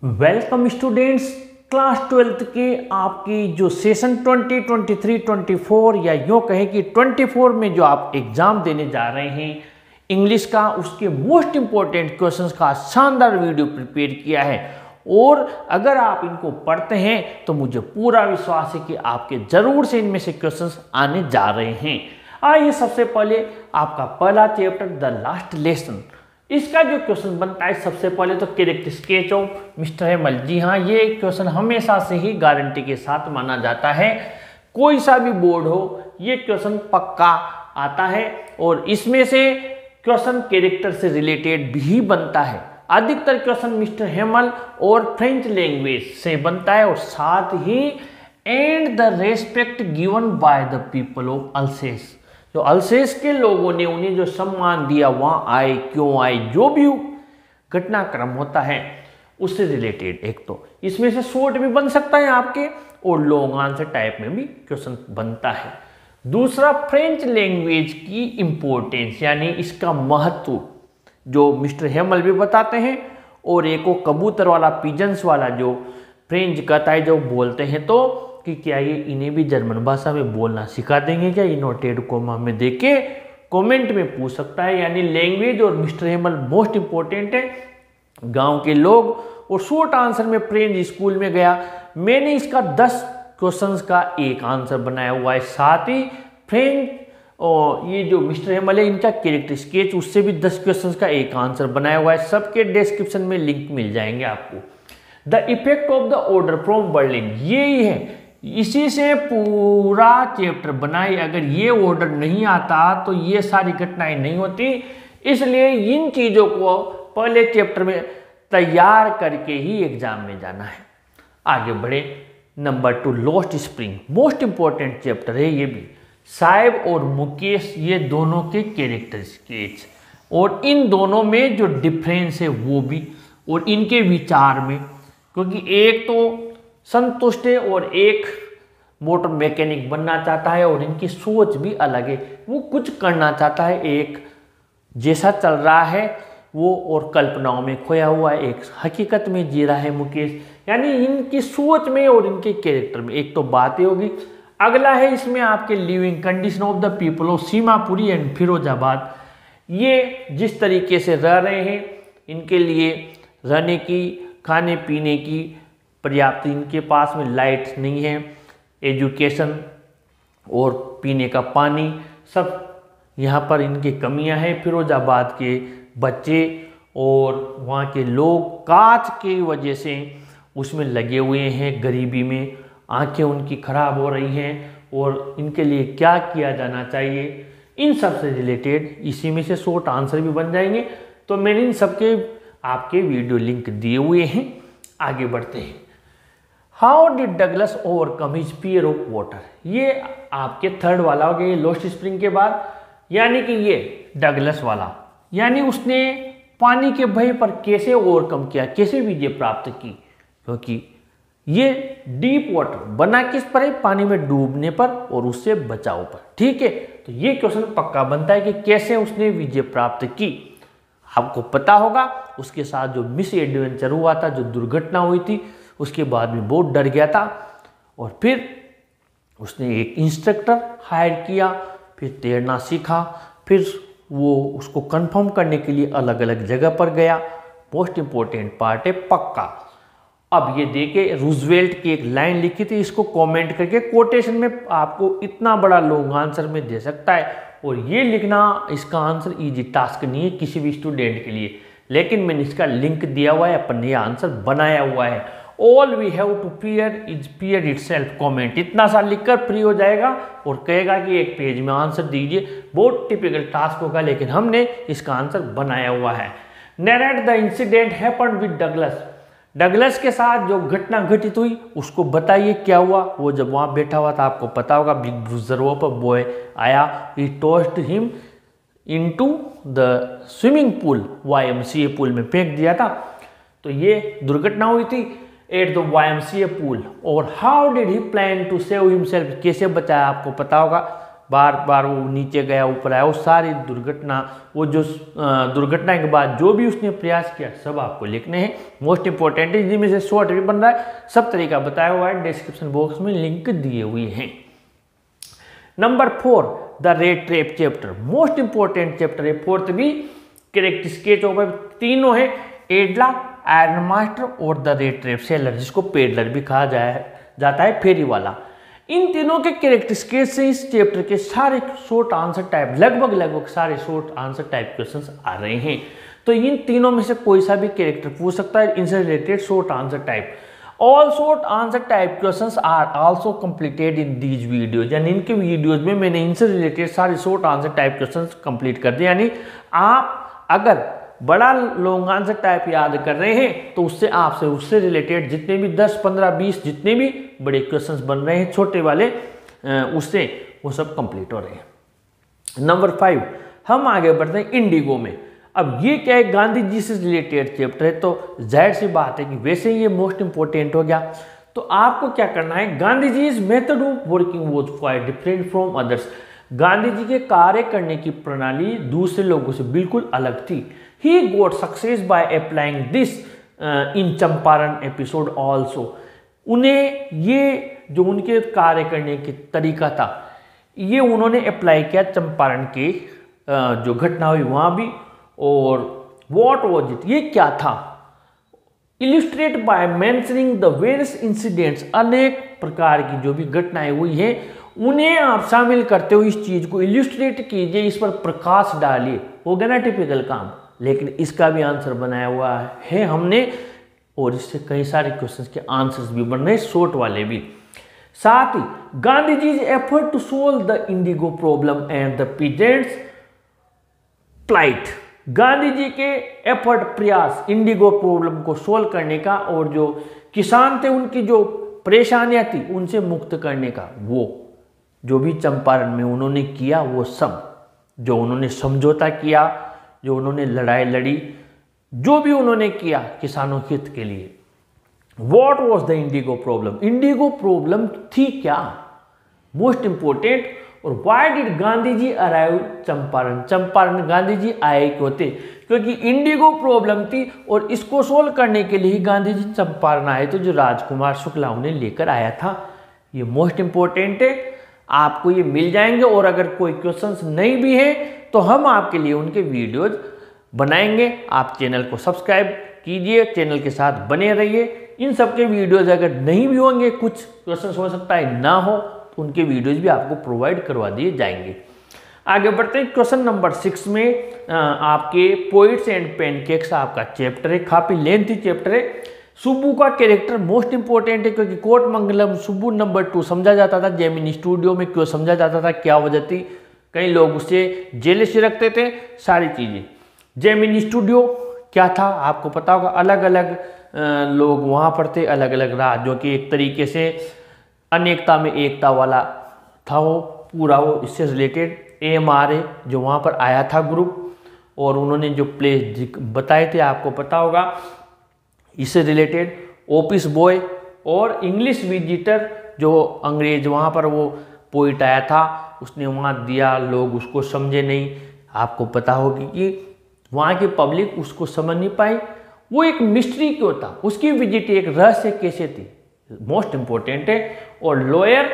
Welcome students, class 12th के आपकी जो सेशन 2023-24 या यूँ कहें कि 24 में जो आप एग्ज़ाम देने जा रहे हैं इंग्लिश का, उसके मोस्ट इम्पोर्टेंट क्वेश्चंस का शानदार वीडियो प्रिपेयर किया है। और अगर आप इनको पढ़ते हैं तो मुझे पूरा विश्वास है कि आपके ज़रूर से इनमें से क्वेश्चंस आने जा रहे हैं। आइए सबसे पहले आपका पहला चैप्टर द लास्ट लेसन, इसका जो क्वेश्चन बनता है सबसे पहले तो character sketch of mister Hemal. जी हाँ, ये क्वेश्चन हमेशा से ही गारंटी के साथ माना जाता है, कोई सा भी बोर्ड हो ये क्वेश्चन पक्का आता है। और इसमें से क्वेश्चन कैरेक्टर से रिलेटेड भी बनता है। अधिकतर क्वेश्चन मिस्टर हेमल और फ्रेंच लैंग्वेज से बनता है और साथ ही and the respect given by the people of Alsace, जो अल्सेस के लोगों ने उन्हें जो सम्मान दिया, वहाँ आए, क्यों आए, जो भी घटनाक्रम होता है उससे रिलेटेड। एक तो इसमें से शॉर्ट भी बन सकता है आपके और लॉन्ग आंसर टाइप में भी क्वेश्चन बनता है। दूसरा, फ्रेंच लैंग्वेज की इम्पोर्टेंस यानी इसका महत्व जो मिस्टर हेमल भी बताते हैं। और एक वो कबूतर वाला, पिजन्स वाला जो फ्रेंच कहता है, जो बोलते हैं तो कि क्या ये इन्हें भी जर्मन भाषा में बोलना सिखा देंगे क्या, ये नोटेड कोमा में देके कमेंट में पूछ सकता है। यानी लैंग्वेज और मिस्टर हेमल मोस्ट इंपॉर्टेंट है। गांव के लोग और शॉर्ट आंसर में फ्रेंच स्कूल में गया, मैंने इसका 10 क्वेश्चंस का एक आंसर बनाया हुआ है। साथ ही फ्रेंच और ये जो मिस्टर हेमल है इनका कैरेक्टर स्केच, उससे भी 10 क्वेश्चंस का एक आंसर बनाया हुआ है। सबके डिस्क्रिप्शन में लिंक मिल जाएंगे आपको। The effect of the order from Berlin, ये ही है, इसी से पूरा चैप्टर बनाई। अगर ये ऑर्डर नहीं आता तो ये सारी घटनाएं नहीं होती, इसलिए इन चीज़ों को पहले चैप्टर में तैयार करके ही एग्जाम में जाना है। आगे बढ़े, number 2 lost spring, most important chapter है ये भी। साहेब और मुकेश ये दोनों के कैरेक्टर स्केच और इन दोनों में जो डिफरेंस है वो भी, और इनके विचार में, क्योंकि एक तो संतुष्ट है और एक मोटर मैकेनिक बनना चाहता है और इनकी सोच भी अलग है। वो कुछ करना चाहता है, एक जैसा चल रहा है वो और कल्पनाओं में खोया हुआ है, एक हकीकत में जी रहा है मुकेश। यानी इनकी सोच में और इनके कैरेक्टर में एक तो बातें होगी। अगला है इसमें आपके living condition of the people of Seemapuri and Firozabad, ये जिस तरीके से रह रहे हैं, इनके लिए रहने की, खाने पीने की पर्याप्त, इनके पास में लाइट नहीं है, एजुकेशन और पीने का पानी सब यहाँ पर इनकी कमियाँ हैं। फिरोजाबाद के बच्चे और वहाँ के लोग कांच की वजह से उसमें लगे हुए हैं, गरीबी में आंखें उनकी खराब हो रही हैं और इनके लिए क्या किया जाना चाहिए, इन सब से रिलेटेड इसी में से शॉर्ट आंसर भी बन जाएंगे। तो मैंने इन सबके आपके वीडियो लिंक दिए हुए हैं। आगे बढ़ते हैं। How did Douglas overcome his fear of water, ये आपके थर्ड वाला हो गया लॉस्ट स्प्रिंग के बाद। यानी कि ये डगलस वाला, यानी उसने पानी के भय पर कैसे ओवरकम किया, कैसे विजय प्राप्त की, क्योंकि ये डीप वाटर बना किस पर है, पानी में डूबने पर और उससे बचाव पर। ठीक है, तो ये क्वेश्चन पक्का बनता है कि कैसे उसने विजय प्राप्त की। आपको पता होगा उसके साथ जो मिस एडवेंचर हुआ था, जो दुर्घटना हुई थी, उसके बाद में बहुत डर गया था और फिर उसने एक इंस्ट्रक्टर हायर किया, फिर तैरना सीखा, फिर वो उसको कंफर्म करने के लिए अलग अलग जगह पर गया। मोस्ट इंपॉर्टेंट पार्ट है पक्का। अब ये देखिए, रूजवेल्ट की एक लाइन लिखी थी, इसको कमेंट करके कोटेशन में आपको इतना बड़ा लॉन्ग आंसर में दे सकता है। और ये लिखना इसका आंसर इजी टास्क नहीं है किसी भी स्टूडेंट के लिए, लेकिन मैंने इसका लिंक दिया हुआ है, अपन ने आंसर बनाया हुआ है। All we have to fear is fear itself comment, इतना सा लिखकर फ्री हो जाएगा और कहेगा कि एक पेज में आंसर दीजिए। बहुत टिपिकल टास्क होगा, लेकिन हमने इसका आंसर बनाया हुआ है। Narrate the incident happened with Douglas, Douglas के साथ जो घटना घटित हुई उसको बताइए क्या हुआ। वो जब वहाँ बैठा हुआ था, आपको पता होगा, बिग ब्रूजर पर बॉय आया, he tossed him into the swimming pool, YMCA pool में फेंक दिया था। तो ये दुर्घटना हुई थी एट द YMCA पूल। और how did he plan to save himself, कैसे बचाया आपको पता होगा, बार बार वो नीचे गया ऊपर आया, वो सारी दुर्घटना, वो जो दुर्घटना के बाद जो भी उसने प्रयास किया सब आपको लिखने हैं। मोस्ट इंपॉर्टेंट है, जिनमें से शॉर्ट भी बन रहा है, सब तरीका बताया हुआ है, डिस्क्रिप्शन बॉक्स में लिंक दिए हुए हैं। Number 4, the red trap chapter, most important chapter है। फोर्थ भी कैरेक्टर स्केच ऑफ, तीनों है, एडला, आयरन मास्टर और द रेड ट्रैप सेलर, जिसको पेडलर भी कहा जाता है, फेरी वाला। इन तीनों के कैरेक्टर स्केच से इस चैप्टर के सारे शॉर्ट आंसर टाइप, लगभग सारे शॉर्ट आंसर टाइप क्वेश्चंस आ रहे हैं। तो इन तीनों में से कोई सा भी कैरेक्टर पूछ सकता है, इनसे related short answer type. All short answer type questions are also completed in these videos, यानी इनके वीडियोज में मैंने इनसे रिलेटेड सारे short answer type questions complete कर दिए। यानी आप अगर बड़ा लॉन्ग आंसर टाइप याद कर रहे हैं तो उससे रिलेटेड जितने भी 10, 15, 20 जितने भी बड़े क्वेश्चंस बन रहे हैं छोटे वाले, उससे वो सब कंप्लीट हो रहे हैं। नंबर 5, हम आगे बढ़ते हैं इंडिगो में। अब ये क्या है, गांधी जी से रिलेटेड चैप्टर है, तो जाहिर सी बात है कि वैसे ही ये मोस्ट इंपॉर्टेंट हो गया। तो आपको क्या करना है, Gandhi ji is method of working was quite different from others. Gandhi ji के कार्य करने की प्रणाली दूसरे लोगों से बिल्कुल अलग थी। He got success by applying this in Champaran episode also। उन्हें ये जो उनके कार्य करने की तरीका था, ये उन्होंने अप्लाई किया चंपारण के जो घटना हुई वहाँ भी। और what was it, ये क्या था, illustrate by mentioning the various incidents, अनेक प्रकार की जो भी घटनाएं हुई हैं उन्हें आप शामिल करते हुए इस चीज को इल्यूस्ट्रेट कीजिए, इस पर प्रकाश डालिए। हो गया ना टिपिकल काम, लेकिन इसका भी आंसर बनाया हुआ है हमने, और इससे कई सारे क्वेश्चंस के आंसर्स भी बन रहे हैं, शॉर्ट वाले भी। साथ ही Gandhi ji effort to solve the indigo problem and the peasants plight, Gandhi ji के एफर्ट, प्रयास इंडिगो प्रॉब्लम को सोल्व करने का और जो किसान थे उनकी जो परेशानियां थी उनसे मुक्त करने का, वो जो भी चंपारण में उन्होंने किया, वो सब जो उन्होंने समझौता किया, जो उन्होंने लड़ाई लड़ी, जो भी उन्होंने किया किसानों हित के लिए। What was the indigo problem, indigo problem थी क्या, मोस्ट इंपोर्टेंट। और why did Gandhi ji arrive Champaran, Champaran Gandhi ji आए क्यों थे, क्योंकि इंडिगो प्रॉब्लम थी और इसको सोल्व करने के लिए गांधी जी चंपारण आए थे, जो राजकुमार शुक्ला उन्हें लेकर आया था। ये मोस्ट इंपोर्टेंट है, आपको ये मिल जाएंगे। और अगर कोई क्वेश्चंस नहीं भी है तो हम आपके लिए उनके वीडियोज बनाएंगे। आप चैनल को सब्सक्राइब कीजिए, चैनल के साथ बने रहिए। इन सब के वीडियोज अगर नहीं भी होंगे, कुछ क्वेश्चंस हो सकता है ना हो, तो उनके वीडियोज भी आपको प्रोवाइड करवा दिए जाएंगे। आगे बढ़ते हैं क्वेश्चन नंबर 6 में। आपके पोइट्स एंड पैनकेक्स आपका चैप्टर है, काफी लेंथी चैप्टर है। सुब्बू का कैरेक्टर मोस्ट इंपॉर्टेंट है, क्योंकि कोट मंगलम सुब्बू नंबर 2 समझा जाता था, जेमिनी स्टूडियो में क्यों समझा जाता था, क्या वजह थी, कई लोग उससे जेलसी रखते थे, सारी चीजें। जेमिनी स्टूडियो क्या था आपको पता होगा, अलग अलग लोग वहाँ पर थे, अलग अलग राज, जो कि एक तरीके से अनेकता में एकता वाला था वो पूरा, वो इससे रिलेटेड AMRA जो वहाँ पर आया था ग्रुप, और उन्होंने जो प्लेस बताए थे आपको पता होगा, इससे रिलेटेड ऑफिस बॉय और इंग्लिश विजिटर जो अंग्रेज वहाँ पर वो पोइट आया था, उसने वहाँ दिया, लोग उसको समझे नहीं। आपको पता होगी कि वहाँ की पब्लिक उसको समझ नहीं पाई, वो एक मिस्ट्री क्यों था, उसकी विजिट एक रहस्य कैसे थी, मोस्ट इंपॉर्टेंट है। और लॉयर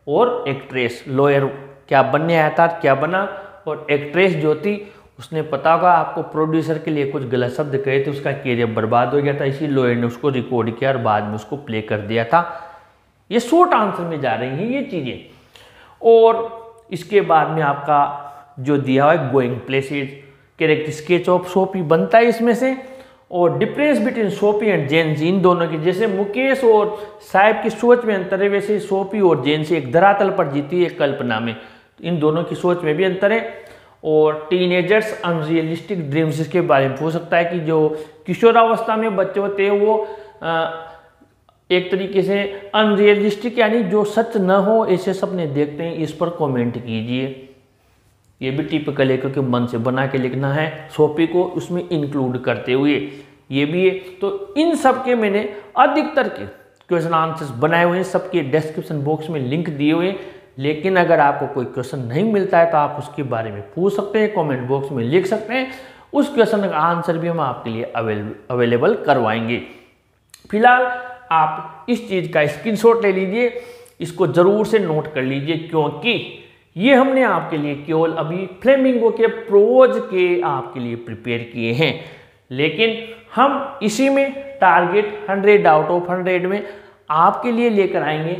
और एक्ट्रेस, लॉयर क्या बनने आया था, क्या बना, और एक्ट्रेस जो थी उसने पता होगा आपको प्रोड्यूसर के लिए कुछ गलत शब्द कहे थे, उसका कैरियर बर्बाद हो गया था, इसी लॉयर ने उसको रिकॉर्ड किया और बाद में उसको प्ले कर दिया था। ये शॉर्ट आंसर में जा रही हैं ये चीज़ें। और इसके बाद में आपका जो दिया हुआ है going places, character sketch of Sophie बनता है इसमें से। और डिफरेंस बिटवीन सोफी एंड जेंसी, इन दोनों की, जैसे मुकेश और साहिब की सोच में अंतर है, वैसे सोफी और जेंसी एक धरातल पर जीती है कल्पना में, इन दोनों की सोच में भी अंतर है। और टीनेजर्स अनरियलिस्टिक ड्रीम्स, इसके बारे में पूछ सकता है कि जो किशोरावस्था में बच्चे होते हैं वो एक तरीके से अनरियलिस्टिक यानी जो सच न हो ऐसे सपने देखते हैं, इस पर कमेंट कीजिए। ये भी टिपिकल है क्योंकि मन से बना के लिखना है, सोफी को उसमें इंक्लूड करते हुए, ये भी है। तो इन सब के मैंने अधिकतर के क्वेश्चन आंसर्स बनाए हुए हैं, सबके डिस्क्रिप्शन बॉक्स में लिंक दिए हुए हैं, लेकिन अगर आपको कोई क्वेश्चन नहीं मिलता है तो आप उसके बारे में पूछ सकते हैं, कमेंट बॉक्स में लिख सकते हैं। उस क्वेश्चन का आंसर भी हम आपके लिए अवेलेबल करवाएंगे। फिलहाल आप इस चीज़ का स्क्रीनशॉट ले लीजिए, इसको ज़रूर से नोट कर लीजिए, क्योंकि ये हमने आपके लिए केवल अभी फ्लेमिंगो के प्रोज के आपके लिए प्रिपेयर किए हैं, लेकिन हम इसी में टारगेट 100 आउट ऑफ 100 में आपके लिए लेकर आएंगे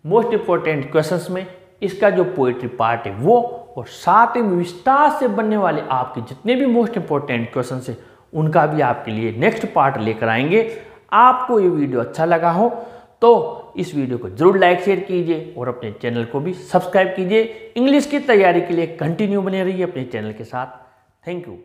मोस्ट इंपॉर्टेंट क्वेश्चंस में इसका जो पोइट्री पार्ट है वो, और साथ ही विस्तार से बनने वाले आपके जितने भी मोस्ट इंपॉर्टेंट क्वेश्चंस हैं उनका भी आपके लिए नेक्स्ट पार्ट लेकर आएंगे। आपको ये वीडियो अच्छा लगा हो तो इस वीडियो को जरूर लाइक शेयर कीजिए और अपने चैनल को भी सब्सक्राइब कीजिए। इंग्लिश की तैयारी के लिए कंटिन्यू बने रहिए अपने चैनल के साथ। Thank you.